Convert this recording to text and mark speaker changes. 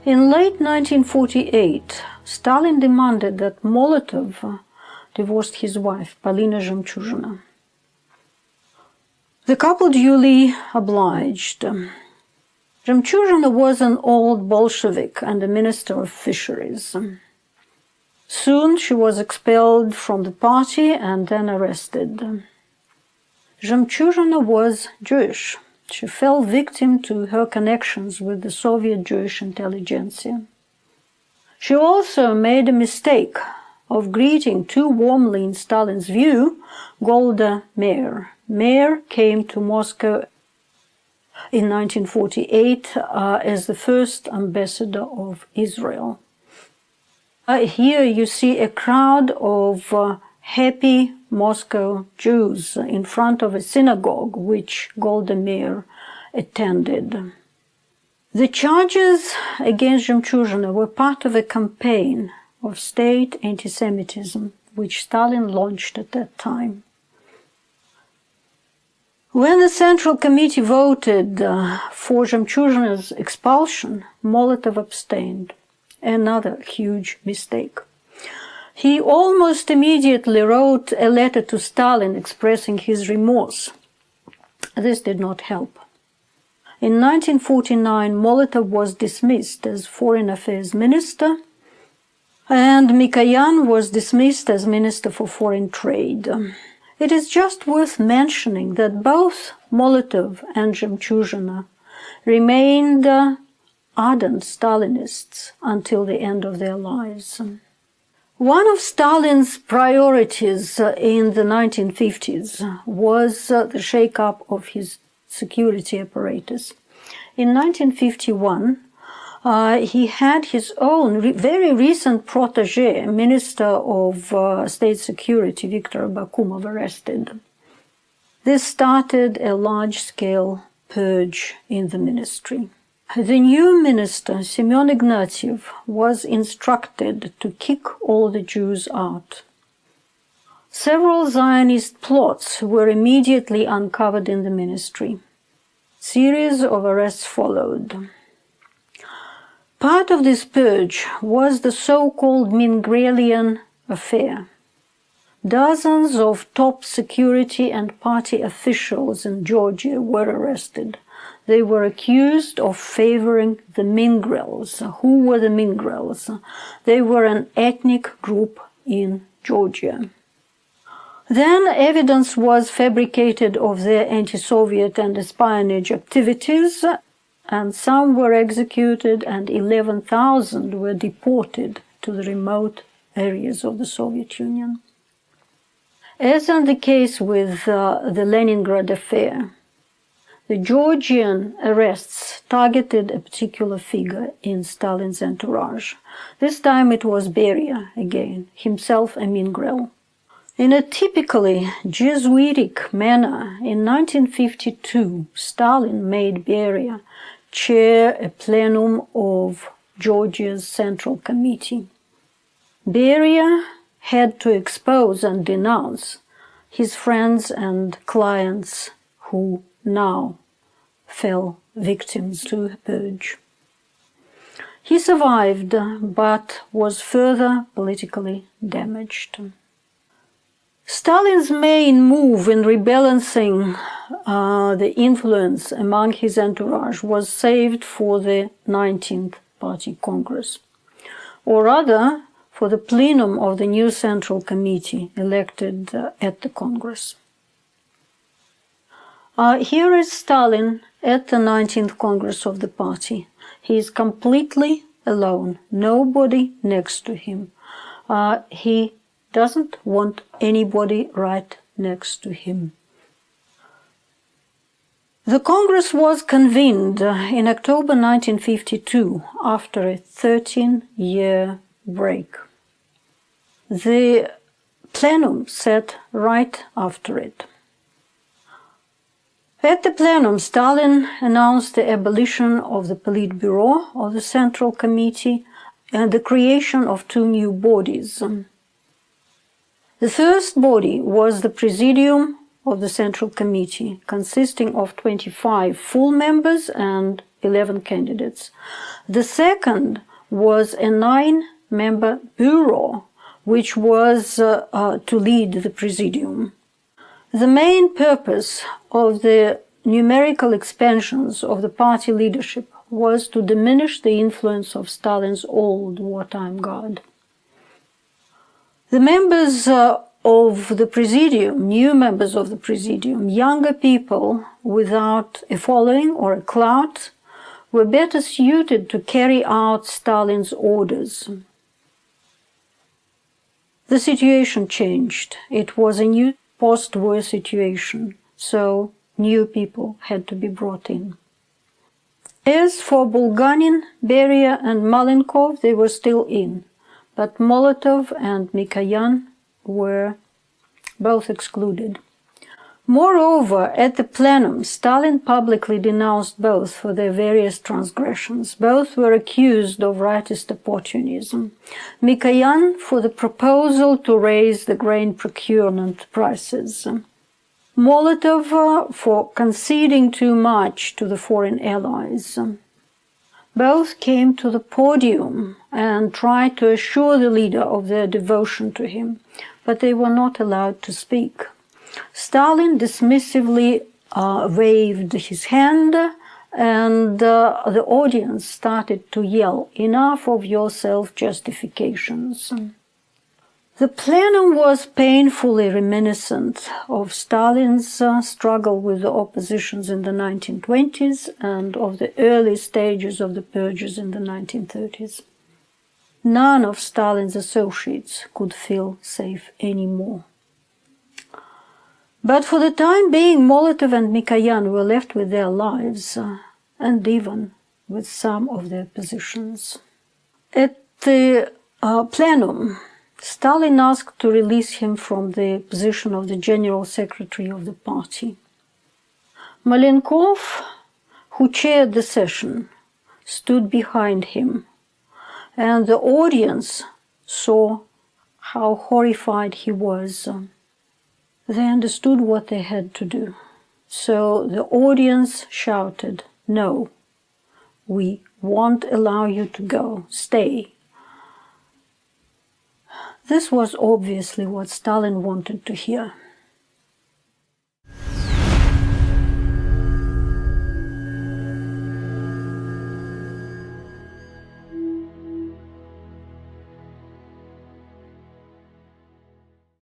Speaker 1: In late 1948, Stalin demanded that Molotov divorced his wife, Polina Zhemchuzhina. The couple duly obliged. Zhemchuzhina was an old Bolshevik and a minister of fisheries. Soon she was expelled from the party and then arrested. Zhemchuzhina was Jewish. She fell victim to her connections with the Soviet Jewish intelligentsia. She also made a mistake of greeting too warmly, in Stalin's view, Golda Meir. Meir came to Moscow in 1948 as the first ambassador of Israel. Here you see a crowd of happy Moscow Jews in front of a synagogue which Golda Meir attended. The charges against Zhemchuzhina were part of a campaign of state anti-Semitism which Stalin launched at that time. When the Central Committee voted for Zhemchuzhina's expulsion, Molotov abstained. Another huge mistake. He almost immediately wrote a letter to Stalin expressing his remorse. This did not help. In 1949, Molotov was dismissed as Foreign Affairs Minister, and Mikoyan was dismissed as Minister for Foreign Trade. It is just worth mentioning that both Molotov and Zhemchuzhina remained ardent Stalinists until the end of their lives. One of Stalin's priorities in the 1950s was the shake-up of his security apparatus. In 1951, he had his own very recent protege, Minister of State Security, Viktor Abakumov, arrested. This started a large-scale purge in the ministry. The new minister, Semyon Ignatiev, was instructed to kick all the Jews out. Several Zionist plots were immediately uncovered in the ministry. Series of arrests followed. Part of this purge was the so-called Mingrelian affair. Dozens of top security and party officials in Georgia were arrested. They were accused of favoring the Mingrels. Who were the Mingrels? They were an ethnic group in Georgia. Then evidence was fabricated of their anti-Soviet and espionage activities, and some were executed and 11,000 were deported to the remote areas of the Soviet Union. As in the case with the Leningrad affair, the Georgian arrests targeted a particular figure in Stalin's entourage. This time it was Beria again, himself a Mingrel. In a typically Jesuitic manner, in 1952, Stalin made Beria chair a plenum of Georgia's Central Committee. Beria had to expose and denounce his friends and clients who now fell victims to a purge. He survived, but was further politically damaged. Stalin's main move in rebalancing the influence among his entourage was saved for the 19th Party Congress, or rather for the plenum of the new Central Committee elected at the Congress. Here is Stalin at the 19th Congress of the party. He is completely alone, nobody next to him. He doesn't want anybody right next to him. The Congress was convened in October 1952 after a 13-year break. The plenum sat right after it. At the plenum, Stalin announced the abolition of the Politburo of the Central Committee and the creation of two new bodies. The first body was the Presidium of the Central Committee, consisting of 25 full members and 11 candidates. The second was a 9-member bureau, which was to lead the presidium. The main purpose of the numerical expansions of the party leadership was to diminish the influence of Stalin's old wartime guard. The members of the presidium, new members of the presidium, younger people without a following or a clout, were better suited to carry out Stalin's orders. The situation changed. It was a new post-war situation, so new people had to be brought in. As for Bulganin, Beria and Malenkov, they were still in, but Molotov and Mikoyan were both excluded. Moreover, at the plenum, Stalin publicly denounced both for their various transgressions. Both were accused of rightist opportunism. Mikoyan for the proposal to raise the grain procurement prices. Molotov for conceding too much to the foreign allies. Both came to the podium and tried to assure the leader of their devotion to him, but they were not allowed to speak. Stalin dismissively waved his hand, and the audience started to yell, "Enough of your self-justifications." The plenum was painfully reminiscent of Stalin's struggle with the oppositions in the 1920s and of the early stages of the purges in the 1930s. None of Stalin's associates could feel safe anymore. But for the time being, Molotov and Mikoyan were left with their lives, and even with some of their positions. At the plenum, Stalin asked to release him from the position of the General Secretary of the party. Malenkov, who chaired the session, stood behind him, and the audience saw how horrified he was. They understood what they had to do. So the audience shouted, "No, we won't allow you to go. Stay." This was obviously what Stalin wanted to hear.